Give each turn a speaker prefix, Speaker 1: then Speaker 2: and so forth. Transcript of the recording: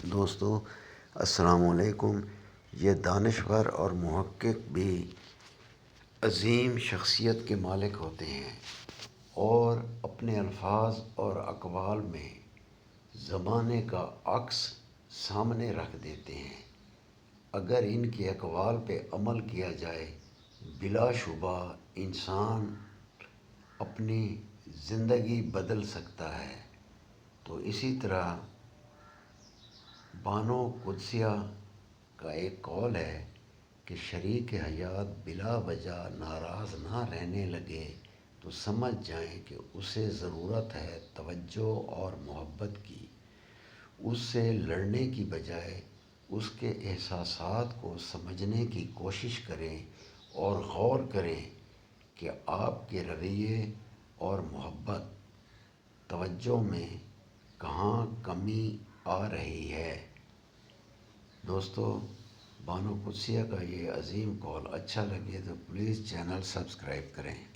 Speaker 1: دوستو السلام علیکم۔ یہ دانشور اور محقق بھی عظیم شخصیت کے مالک ہوتے ہیں اور اپنے الفاظ اور اقوال میں زمانے کا عکس سامنے رکھ دیتے ہیں۔ اگر ان کے اقوال پہ عمل کیا جائے بلا شبہ انسان اپنی زندگی بدل سکتا ہے۔ تو اسی طرح بانو قدسیہ کا ایک قول ہے کہ شریک حیات بلا وجہ ناراض نہ رہنے لگے تو سمجھ جائیں کہ اسے ضرورت ہے توجہ اور محبت کی۔ اس سے لڑنے کی بجائے اس کے احساسات کو سمجھنے کی کوشش کریں اور غور کریں کہ آپ کے رویے اور محبت توجہ میں کہاں کمی آ رہی ہے۔ دوستو، بانو قدسیہ کا یہ عظیم قول اچھا لگے تو پلیز چینل سبسکرائب کریں۔